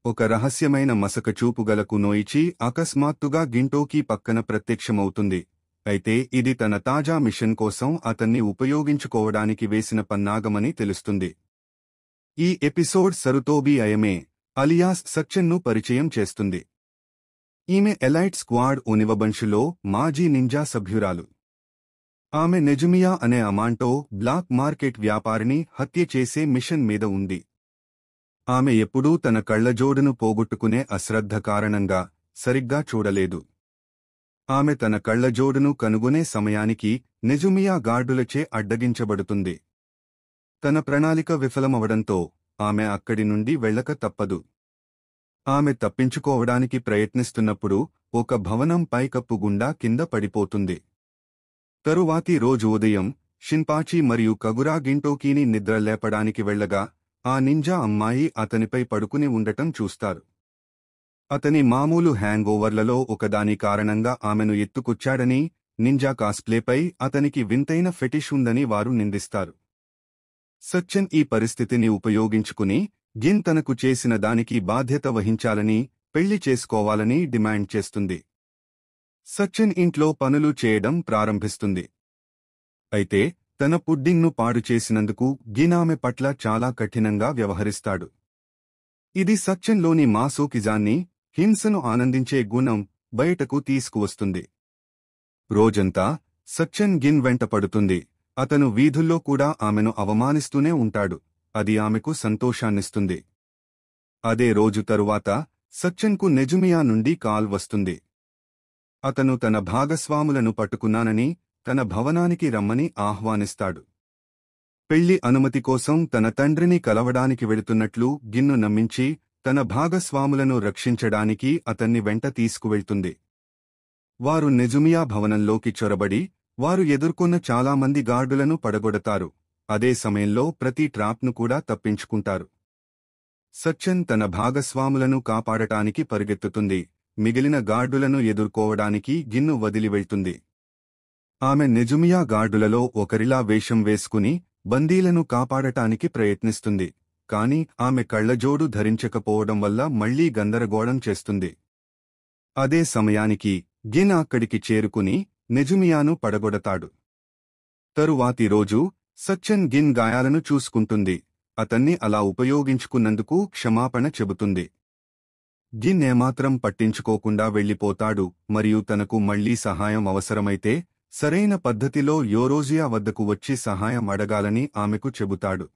ఒక రహస్యమైన మసకచూపుగల కునోయిచి అకస్మాత్తుగా గింటోకి పక్కన ప్రత్యక్షమవుతుంది. అయితే ఇది తన తాజా మిషన్ కోసం అతన్ని ఉపయోగించుకోవడానికి వేసిన పన్నాగమని తెలుస్తుంది. ఈ ఎపిసోడ్ సరుతోబి అయమే అలియాస్ సక్చెన్ను పరిచయం చేస్తుంది. ఈమె ఎలైట్ స్క్వాడ్ ఒనివబంషులో మాజీ నింజా సభ్యురాలు. ఆమె నెజుమియా అనే అమాంటో బ్లాక్ మార్కెట్ వ్యాపారిని హత్య చేసే మిషన్ మీద ఉంది. ఆమె ఎప్పుడూ తన కళ్లజోడును పోగొట్టుకునే అశ్రద్ధ కారణంగా సరిగ్గా చూడలేదు. ఆమె తన కళ్లజోడును కనుగొనే సమయానికి నెజుమియా గార్డులచే అడ్డగించబడుతుంది. తన ప్రణాళిక విఫలమవడంతో ఆమె అక్కడి నుండి వెళ్ళక తప్పదు. ఆమె తప్పించుకోవడానికి ప్రయత్నిస్తున్నప్పుడు ఒక భవనం పైకప్పు గుండా కింద పడిపోతుంది. తరువాతి రోజు ఉదయం షిన్పాచి మరియు కగురా గింటోకీని నిద్రలేపడానికి వెళ్లగా ఆ నింజా అమ్మాయి అతనిపై పడుకుని ఉండటం చూస్తారు. అతని మామూలు హ్యాంగ్ ఓవర్లలో ఒకదాని కారణంగా ఆమెను ఎత్తుకొచ్చాడని, నింజా కాస్ప్లేపై అతనికి వింతైన ఫెటిష్ ఉందని వారు నిందిస్తారు. సచ్చెన్ ఈ పరిస్థితిని ఉపయోగించుకుని గిన్ తనకు చేసిన దానికి బాధ్యత వహించాలని, పెళ్లి చేసుకోవాలని డిమాండ్ చేస్తుంది. సచ్చెన్ ఇంట్లో పనులు చేయడం ప్రారంభిస్తుంది. అయితే తన పుడ్డింగ్ను పాడు చేసినందుకు గిన్ ఆమె పట్ల చాలా కఠినంగా వ్యవహరిస్తాడు. ఇది సచ్చెన్లోని మాసోకిజాన్ని, హింసను ఆనందించే గుణం బయటకు తీసుకువస్తుంది. రోజంతా సచ్చెన్ గిన్ వెంట పడుతుంది. అతను వీధుల్లో కూడా ఆమెను అవమానిస్తూనే ఉంటాడు. అది ఆమెకు సంతోషాన్నిస్తుంది. అదే రోజు తరువాత సచ్చెన్కు నెజుమియా నుండి కాల్ వస్తుంది. అతను తన భాగస్వాములను పట్టుకున్నానని, తన భవనానికి రమ్మని ఆహ్వానిస్తాడు. పెళ్లి అనుమతి కోసం తన తండ్రిని కలవడానికి వెళుతున్నట్లు గిన్ను నమ్మించి తన భాగస్వాములను రక్షించడానికి అతన్ని వెంట తీసుకువెళ్తుంది. వారు నెజుమియా భవనంలోకి చొరబడి వారు ఎదుర్కొన్న చాలామంది గార్డులను పడగొడతారు. అదే సమయంలో ప్రతి ట్రాప్ను కూడా తప్పించుకుంటారు. సచ్చెన్ తన భాగస్వాములను కాపాడటానికి పరిగెత్తుతుంది. మిగిలిన గార్డులను ఎదుర్కోవడానికి గిన్ను వదిలి వెళ్తుంది. ఆమె నెజుమియా గార్డులలో ఒకరిలా వేషం వేసుకుని బందీలను కాపాడటానికి ప్రయత్నిస్తుంది. కాని ఆమె కళ్లజోడు ధరించకపోవడం వల్ల మళ్లీ గందరగోళం చేస్తుంది. అదే సమయానికి గిన్ అక్కడికి చేరుకుని నెజుమియాను పడగొడతాడు. తరువాతి రోజు సచ్చెన్ గిన్ గాయాలను చూసుకుంటుంది. అతన్ని అలా ఉపయోగించుకున్నందుకు క్షమాపణ చెబుతుంది. గిన్ ఏమాత్రం పట్టించుకోకుండా వెళ్లిపోతాడు మరియు తనకు మళ్లీ సహాయం అవసరమైతే సరైన పద్ధతిలో యోరోజియా వద్దకు వచ్చి సహాయం అడగాలని ఆమెకు చెబుతాడు.